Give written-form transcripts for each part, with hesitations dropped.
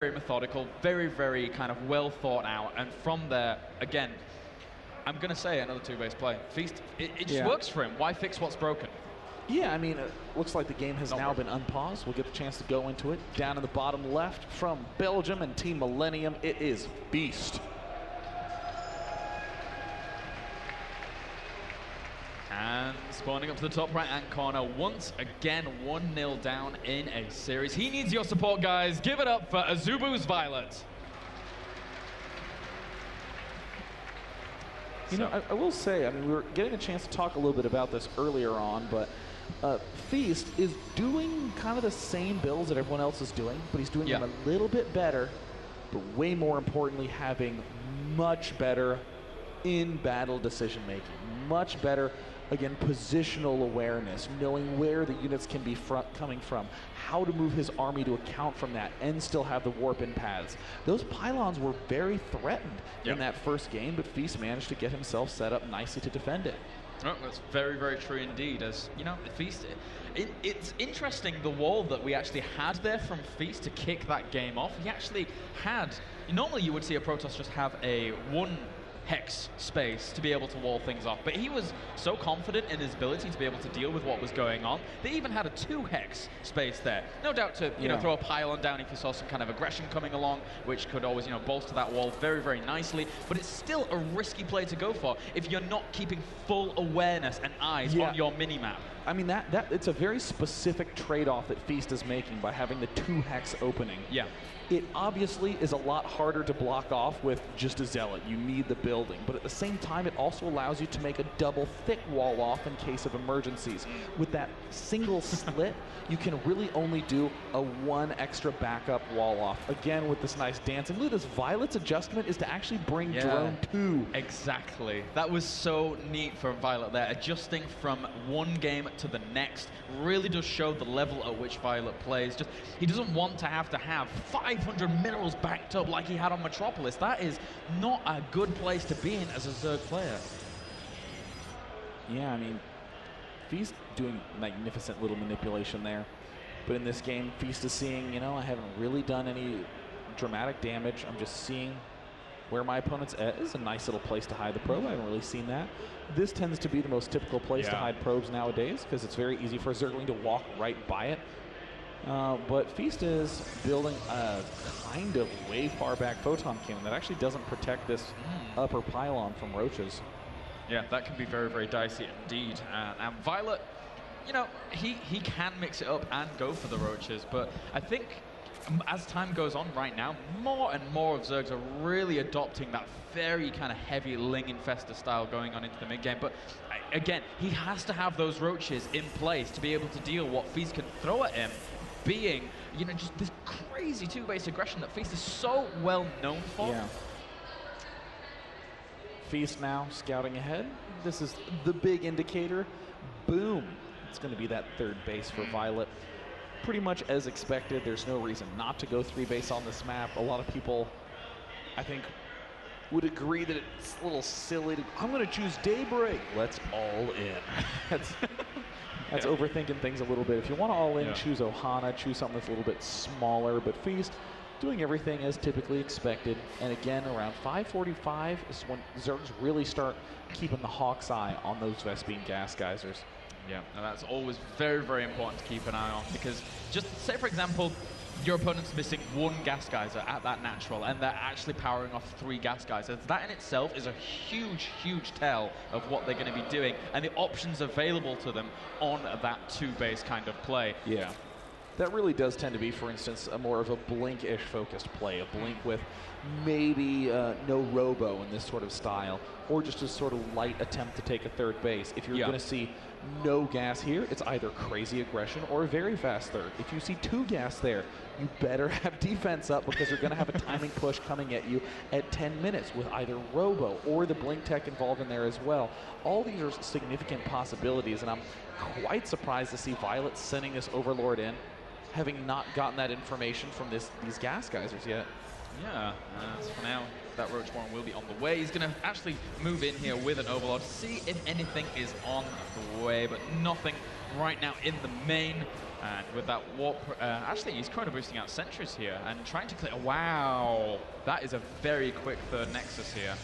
very methodical, very kind of well thought out, and from there, again, I'm going to say another two-base play. Feast, it just works for him. Why fix what's broken? Yeah, I mean, it looks like the game has now been unpaused. We'll get the chance to go into it. Down in the bottom left from Belgium and Team Millennium, it is Feast. And spawning up to the top right-hand corner, once again 1-0 down in a series. He needs your support, guys. Give it up for Azubu's viOLet. You know, I will say, I mean, we were getting a chance to talk a little bit about this earlier on, but Feast is doing kind of the same builds that everyone else is doing, but he's doing them a little bit better, but way more importantly, having much better in-battle decision-making, much better, again, positional awareness, knowing where the units can be coming from, how to move his army to account from that, and still have the warp-in paths. Those pylons were very threatened in that first game, but Feast managed to get himself set up nicely to defend it. Oh, that's very true indeed. As you know, Feast, it's interesting the wall that we actually had there from Feast to kick that game off. He actually had, normally you would see a Protoss just have a one hex space to be able to wall things off, but he was so confident in his ability to be able to deal with what was going on. They even had a 2 hex space there. No doubt to throw a pylon down if you saw some kind of aggression coming along, which could always bolster that wall very nicely. But it's still a risky play to go for if you're not keeping full awareness and eyes on your mini map. I mean, it's a very specific trade-off that Feast is making by having the 2 hex opening. Yeah. It obviously is a lot harder to block off with just a Zealot. You need the building. But at the same time, it also allows you to make a double thick wall off in case of emergencies. With that single slit, you can really only do a 1 extra backup wall off. Again, with this nice dancing. Look at this. viOLet's adjustment is to actually bring drone 2. Exactly. That was so neat for viOLet there. Adjusting from one game to the next really does show the level at which viOLet plays. Just, he doesn't want to have 500 minerals backed up like he had on Metropolis. That is not a good place to be in as a Zerg player. Yeah, I mean, Feast doing magnificent little manipulation there. But in this game, Feast is seeing, I haven't really done any dramatic damage. I'm just seeing where my opponent's at. This is a nice little place to hide the probe. I haven't really seen that. This tends to be the most typical place to hide probes nowadays because it's very easy for a Zergling to walk right by it. But Feast is building a kind of way far back photon cannon that actually doesn't protect this upper pylon from roaches. Yeah, that can be very dicey indeed. And viOLet, he can mix it up and go for the roaches, but I think as time goes on right now, more and more of Zergs are really adopting that very kind of heavy Ling Infestor style going on into the mid-game. But again, he has to have those roaches in place to be able to deal what Feast can throw at him, being, just this crazy 2-base aggression that Feast is so well known for. Yeah. Feast now scouting ahead. This is the big indicator. Boom. It's going to be that 3rd base for viOLet. Pretty much as expected. There's no reason not to go 3-base on this map. A lot of people, I think, would agree that it's a little silly to, I'm going to choose Daybreak. Let's all in. That's overthinking things a little bit. If you want to all in, choose Ohana, choose something that's a little bit smaller. But Feast doing everything as typically expected. And again, around 5:45 is when Zergs really start keeping the hawk's eye on those Vespene gas geysers. Yeah, and that's always very important to keep an eye on, because just say, for example, your opponent's missing 1 gas geyser at that natural, and they're actually powering off 3 gas geysers. That in itself is a huge tell of what they're going to be doing, and the options available to them on that 2-base kind of play. Yeah. That really does tend to be, for instance, a more of a Blink-ish focused play. A Blink with maybe no Robo in this sort of style, or just a sort of light attempt to take a 3rd base. If you're going to see no gas here, it's either crazy aggression or a very fast 3rd. If you see 2 gas there, you better have defense up, because you're going to have a timing push coming at you at 10 minutes with either Robo or the Blink tech involved in there as well. All these are significant possibilities, and I'm quite surprised to see viOLet sending this Overlord in, having not gotten that information from these gas geysers yet. Yeah, as for now, that Roach Warren will be on the way. He's going to actually move in here with an Overlord, see if anything is on the way, but nothing right now in the main. And with that warp, actually he's chrono boosting out sentries here and trying to clear. Wow, that is a very quick third Nexus here.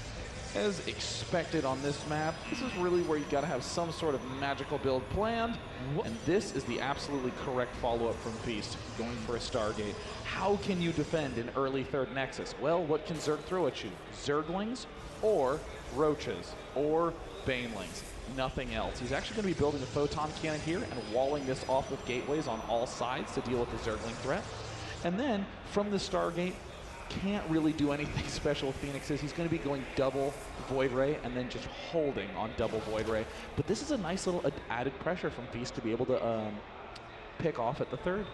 As expected on this map, this is really where you got to have some sort of magical build planned, and this is the absolutely correct follow-up from Feast, going for a Stargate. How can you defend an early third Nexus? Well, what can Zerg throw at you? Zerglings, or Roaches, or Banelings. Nothing else. He's actually going to be building a Photon Cannon here and walling this off with gateways on all sides to deal with the Zergling threat. And then, from the Stargate, can't really do anything special with Phoenixes. He's going to be going double Void Ray and then just holding on double Void Ray. But this is a nice little added pressure from Feast to be able to pick off at the third.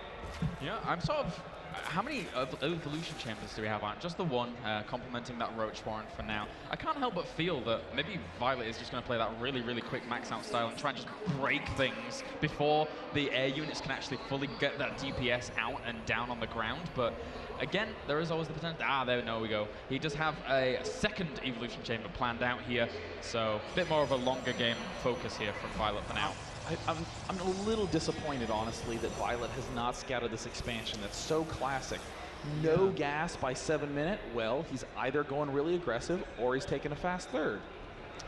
Yeah, I'm sort of... How many evolution chambers do we have on? Just the one, complementing that Roach Warrant for now. I can't help but feel that maybe viOLet is just going to play that really, really quick max out style and try and just break things before the air units can actually fully get that DPS out and down on the ground. But again, there is always the potential. There we go. He does have a second evolution chamber planned out here, so a bit more of a longer game focus here from viOLet for now. I'm a little disappointed, honestly, that viOLet has not scouted this expansion. That's so classic. No gas by 7 minutes. Well, he's either going really aggressive or he's taking a fast third.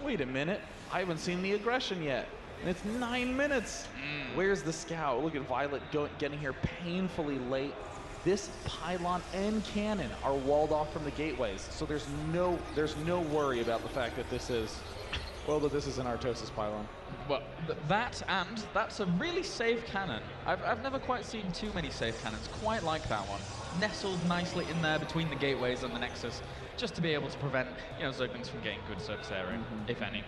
Wait a minute. I haven't seen the aggression yet. And it's 9 minutes. Where's the scout? Look at viOLet getting here painfully late. This pylon and cannon are walled off from the gateways. So there's no worry about the fact that this is... Well, but this is an Artosis pylon. Well, that's a really safe cannon. I've never quite seen too many safe cannons quite like that one. Nestled nicely in there between the gateways and the Nexus, just to be able to prevent, Zerglings from getting good surface area, if any.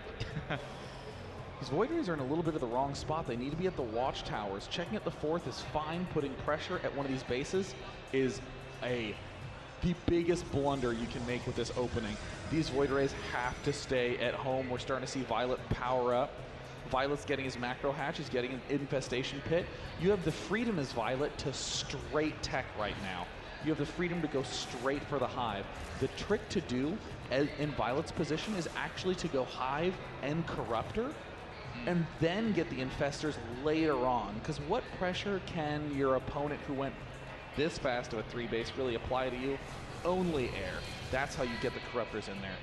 These Void Rays are in a little bit of the wrong spot. They need to be at the watchtowers. Checking at the fourth is fine. Putting pressure at one of these bases is the biggest blunder you can make with this opening. These Void Rays have to stay at home. We're starting to see viOLet power up. viOLet's getting his macro hatch. He's getting an infestation pit. You have the freedom as viOLet to straight tech right now. You have the freedom to go straight for the Hive. The trick to do in viOLet's position is actually to go Hive and Corruptor and then get the Infestors later on. Because what pressure can your opponent who went this fast to a 3-base really apply to you? Only air. That's how you get the Corruptors in there.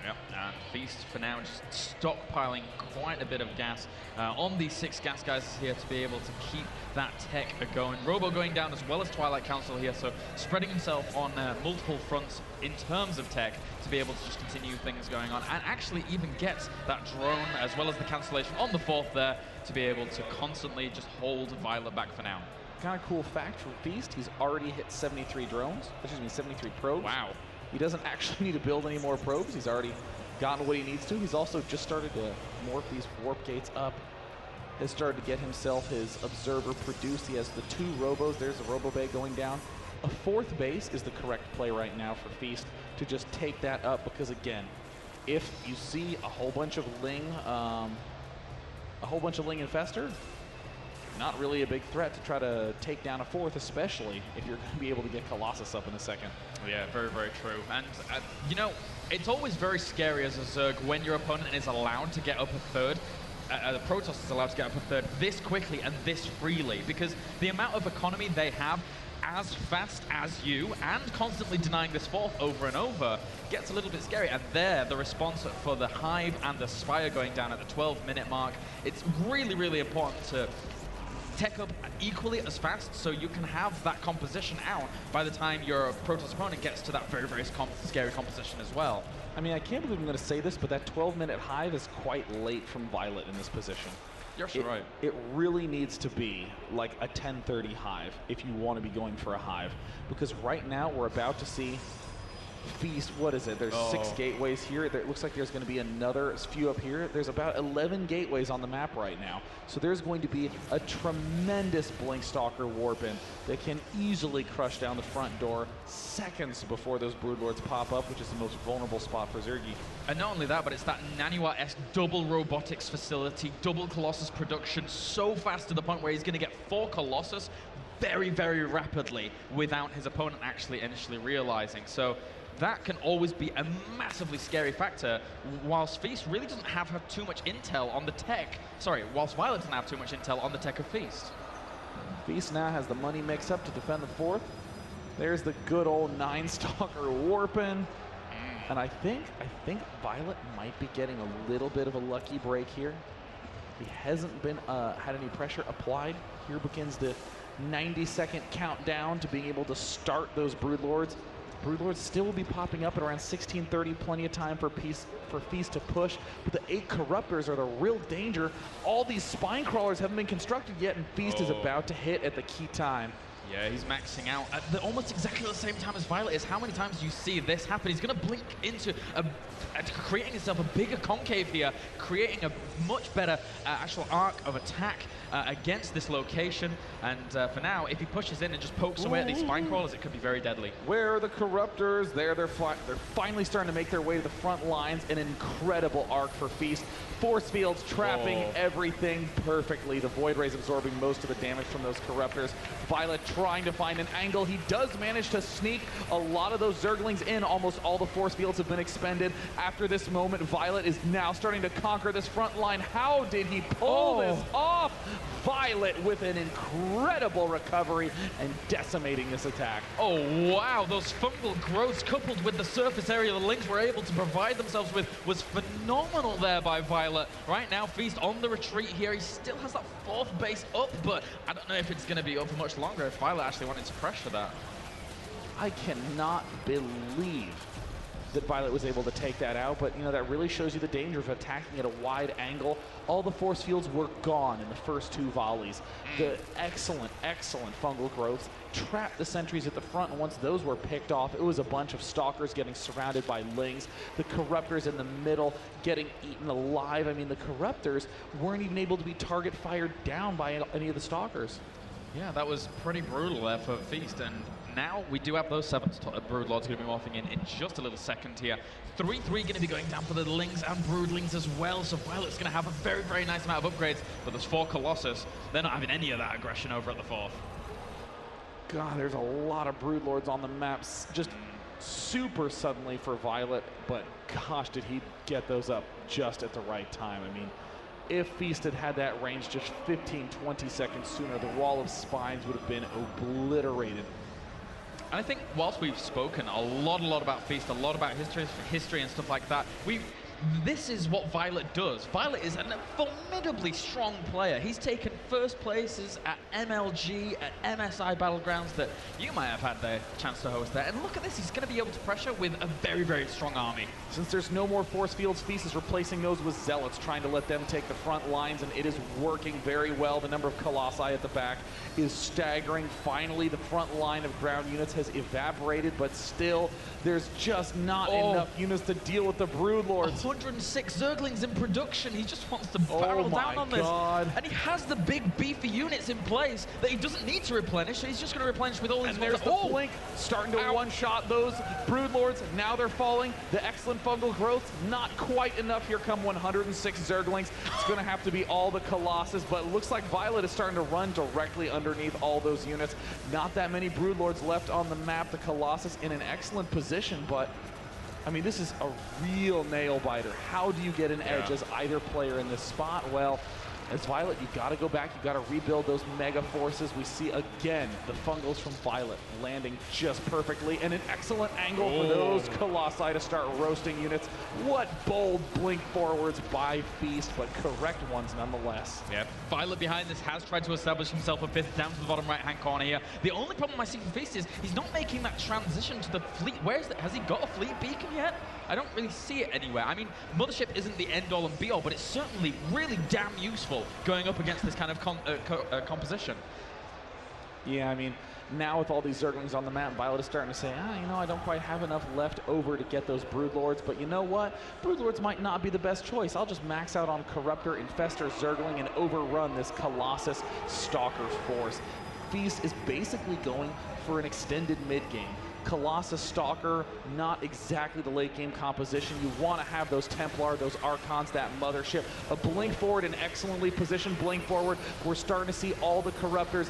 Yep, and Feast for now just stockpiling quite a bit of gas on these 6 gas guys here to be able to keep that tech going. Robo going down as well as Twilight Council here, so spreading himself on multiple fronts in terms of tech to be able to just continue things going on and actually even get that drone as well as the cancellation on the 4th there to be able to constantly just hold viOLet back for now. Kind of cool fact from Feast, he's already hit 73 drones, 73 probes. Wow. He doesn't actually need to build any more probes. He's already gotten what he needs to. He's also just started to morph these warp gates up. Has started to get himself his observer produced. He has the 2 robos. There's the robo bay going down. A 4th base is the correct play right now for Feast to just take that up because, again, if you see a whole bunch of Ling Infestor, not really a big threat to try to take down a 4th, especially if you're going to be able to get Colossus up in a second. Yeah, very, very true. And, it's always very scary as a Zerg when your opponent is allowed to get up a 3rd. The Protoss is allowed to get up a 3rd this quickly and this freely, because the amount of economy they have as fast as you and constantly denying this 4th over and over gets a little bit scary. And there, the response for the Hive and the Spire going down at the 12-minute mark, it's really, really important to tech up equally as fast so you can have that composition out by the time your Protoss opponent gets to that very, very scary composition as well. I mean, I can't believe I'm going to say this, but that 12-minute Hive is quite late from viOLet in this position. You're sure right. It really needs to be like a 10:30 Hive if you want to be going for a Hive. Because right now we're about to see Feast, what is it? There's 6 gateways here. It looks like there's going to be another few up here. There's about 11 gateways on the map right now. So there's going to be a tremendous Blinkstalker warp in that can easily crush down the front door seconds before those Broodlords pop up, which is the most vulnerable spot for Zergy. And not only that, but it's that Naniwa-esque double robotics facility, double Colossus production, so fast to the point where he's going to get 4 Colossus very, very rapidly without his opponent actually initially realizing. So that can always be a massively scary factor, whilst Feast really doesn't have too much intel on the tech. Sorry, whilst viOLet doesn't have too much intel on the tech of Feast. Feast now has the money mix up to defend the 4th. There's the good old 9-stalker warping. And I think viOLet might be getting a little bit of a lucky break here. He hasn't been had any pressure applied. Here begins the 90-second countdown to being able to start those Broodlords. Broodlords still will be popping up at around 16:30, plenty of time for Feast to push, but the 8 Corruptors are the real danger. All these Spine Crawlers haven't been constructed yet, and Feast is about to hit at the key time. Yeah, he's maxing out at almost exactly the same time as viOLet is. How many times do you see this happen? He's going to blink into creating himself a bigger concave here, creating a much better actual arc of attack against this location. And for now, if he pushes in and just pokes away at these Spine Crawlers, it could be very deadly. Where are the Corruptors? They're finally starting to make their way to the front lines. An incredible arc for Feast. Force fields trapping everything perfectly. The Void Rays absorbing most of the damage from those Corruptors. viOLet trying to find an angle. He does manage to sneak a lot of those Zerglings in. Almost all the force fields have been expended. After this moment, viOLet is now starting to conquer this front line. How did he pull this off? viOLet with an incredible recovery and decimating this attack. Oh, wow. Those fungal growths coupled with the surface area the Lings were able to provide themselves with was phenomenal there by viOLet. Right now, Feast on the retreat here. He still has that 4th base up, but I don't know if it's going to be up for much longer if viOLet actually wanted to pressure that. I cannot believe that viOLet was able to take that out, but you know, that really shows you the danger of attacking at a wide angle. All the force fields were gone in the first 2 volleys. The excellent fungal growths trapped the sentries at the front, and once those were picked off, it was a bunch of stalkers getting surrounded by Lings. The Corruptors in the middle getting eaten alive. I mean, the Corruptors weren't even able to be target fired down by any of the stalkers. Yeah, that was pretty brutal there for Feast, and now we do have those 7 Broodlords going to be morphing in just a little second here. 3-3 going to be going down for the Lings and Broodlings as well, so viOLet's going to have a very nice amount of upgrades, but there's 4 Colossus. They're not having any of that aggression over at the 4th. God, there's a lot of Broodlords on the maps, just super suddenly for viOLet, but gosh, did he get those up just at the right time. I mean, if Feast had had that range just 15-20 seconds sooner, the wall of spines would have been obliterated. And I think whilst we've spoken a lot about Feast, a lot about history and stuff like that, this is what viOLet does. viOLet is a formidably strong player. He's taken first places at MLG, at MSI Battlegrounds that you might have had the chance to host there. And look at this, he's going to be able to pressure with a very strong army. Since there's no more force fields, Feast is replacing those with Zealots, trying to let them take the front lines, and it is working very well. The number of Colossi at the back is staggering. Finally, the front line of ground units has evaporated, but still, there's just not enough units to deal with the Broodlords. 106 Zerglings in production. He just wants to barrel down on this. And he has the big beefy units in place that he doesn't need to replenish. So he's just going to replenish with all these. And there's the blink starting to one-shot those Broodlords. Now they're falling. The excellent fungal growth, not quite enough. Here come 106 Zerglings. It's going to have to be all the Colossus, but it looks like viOLet is starting to run directly underneath all those units. Not that many Broodlords left on the map. The Colossus in an excellent position, but I mean, this is a real nail-biter. How do you get an edge as either player in this spot? Well, as viOLet, you've got to go back. You've got to rebuild those mega forces. We see, again, the fungals from viOLet landing just perfectly, and an excellent angle for those Colossi to start roasting units. What bold blink forwards by Feast, but correct ones nonetheless. Yeah, viOLet behind this has tried to establish himself a 5th down to the bottom right-hand corner here. The only problem I see from Feast is he's not making that transition to the fleet. Has he got a fleet beacon yet? I don't really see it anywhere. I mean, Mothership isn't the end-all and be-all, but it's certainly really damn useful going up against this kind of composition. Yeah, I mean, now with all these Zerglings on the map, viOLet is starting to say, you know, I don't quite have enough left over to get those Broodlords, but you know what? Broodlords might not be the best choice. I'll just max out on Corruptor, Infestor, Zergling, and overrun this Colossus Stalker force. Feast is basically going for an extended mid-game. Colossus Stalker, not exactly the late game composition. You want to have those Templar, those Archons, that Mothership. A blink forward, an excellently positioned blink forward. We're starting to see all the Corruptors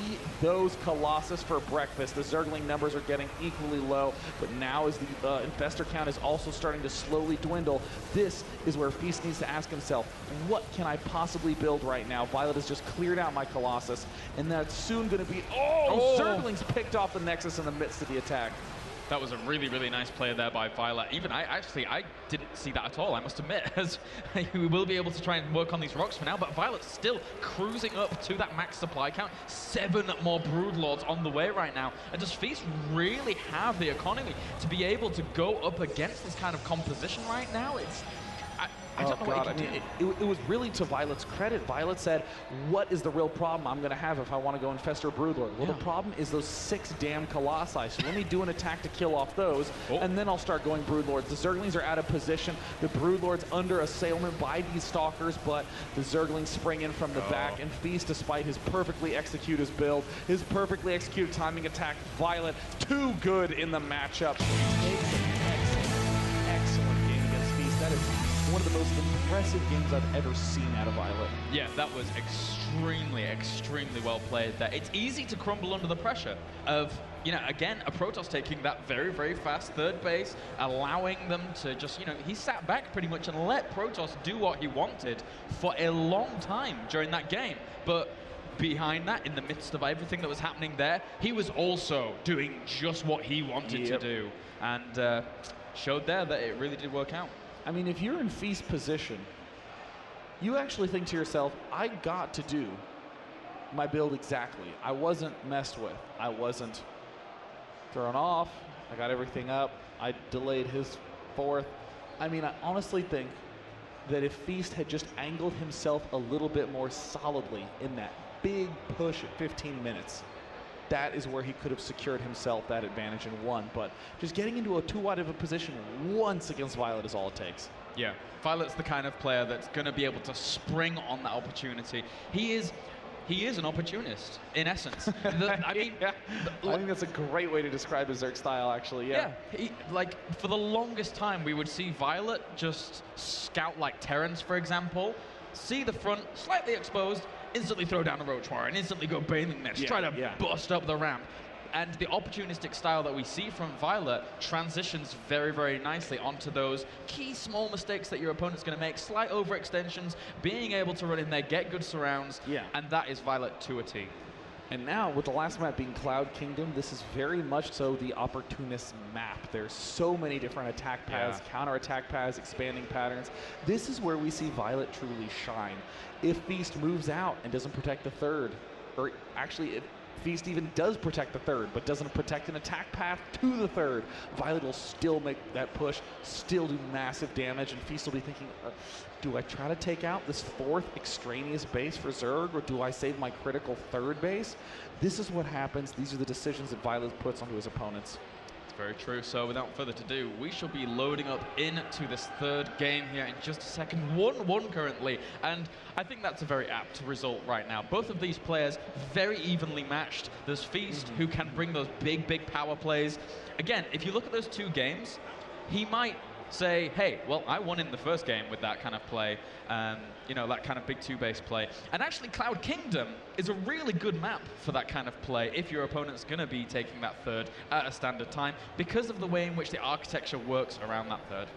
eat those Colossus for breakfast. The Zergling numbers are getting equally low, but now as the Infestor count is also starting to slowly dwindle, this is where Feast needs to ask himself, what can I possibly build right now? viOLet has just cleared out my Colossus, and that's soon going to be, Zerglings picked off the Nexus in the midst of the attack. That was a really, really nice play there by viOLet. Even I didn't see that at all, I must admit, as we will be able to try and work on these rocks for now, but viOLet's still cruising up to that max supply count. 7 more Broodlords on the way right now. And does Feast really have the economy to be able to go up against this kind of composition right now? I don't know what he can do. It was really to viOLet's credit. viOLet said, what is the real problem I'm going to have if I want to go Infestor Broodlord? Well, the problem is those 6 damn Colossi. So let me do an attack to kill off those, and then I'll start going Broodlords. The Zerglings are out of position. The Broodlord's under assailment by these Stalkers, but the Zerglings spring in from the back, and Feast, despite his perfectly executed build, his perfectly executed timing attack, viOLet, too good in the matchup. He takes an excellent game against Feast. That is one of the most impressive games I've ever seen out of viOLet. Yeah, that was extremely, extremely well played there. It's easy to crumble under the pressure of, again, a Protoss taking that very, very fast third base, allowing them to just, he sat back pretty much and let Protoss do what he wanted for a long time during that game. But behind that, in the midst of everything that was happening there, he was also doing just what he wanted to do. And showed there that it really did work out. I mean, if you're in Feast position, you actually think to yourself, I got to do my build exactly. I wasn't messed with. I wasn't thrown off. I got everything up. I delayed his 4th. I mean, I honestly think that if Feast had just angled himself a little bit more solidly in that big push at 15 minutes, that is where he could have secured himself that advantage and won. But just getting into a too wide of a position once against viOLet is all it takes. Yeah, viOLet's the kind of player that's going to be able to spring on that opportunity. He is an opportunist, in essence. I think that's a great way to describe his Zerg style, actually, yeah. For the longest time, we would see viOLet just scout like Terrans, for example, see the front slightly exposed, instantly throw down a Roach Warrior and instantly go Bathing Nest, try to bust up the ramp. And the opportunistic style that we see from viOLet transitions very, very nicely onto those key small mistakes that your opponent's going to make, slight overextensions, being able to run in there, get good surrounds, and that is viOLet to a T. And now, with the last map being Cloud Kingdom, this is very much so the opportunist map. There's so many different attack paths, counter-attack paths, expanding patterns. This is where we see viOLet truly shine. If Feast moves out and doesn't protect the 3rd, or actually, if Feast even does protect the 3rd, but doesn't protect an attack path to the 3rd, viOLet will still make that push, still do massive damage, and Feast will be thinking, do I try to take out this 4th extraneous base for Zerg, or do I save my critical 3rd base? This is what happens. These are the decisions that viOLet puts onto his opponents. Very true. So without further ado, we shall be loading up into this 3rd game here in just a second. 1-1 currently, and I think that's a very apt result right now. Both of these players very evenly matched. There's Feast, who can bring those big, big power plays. Again, if you look at those 2 games, he might say, hey, well, I won in the first game with that kind of play, that kind of big 2-base play. And actually, Cloud Kingdom is a really good map for that kind of play if your opponent's going to be taking that 3rd at a standard time because of the way in which the architecture works around that 3rd.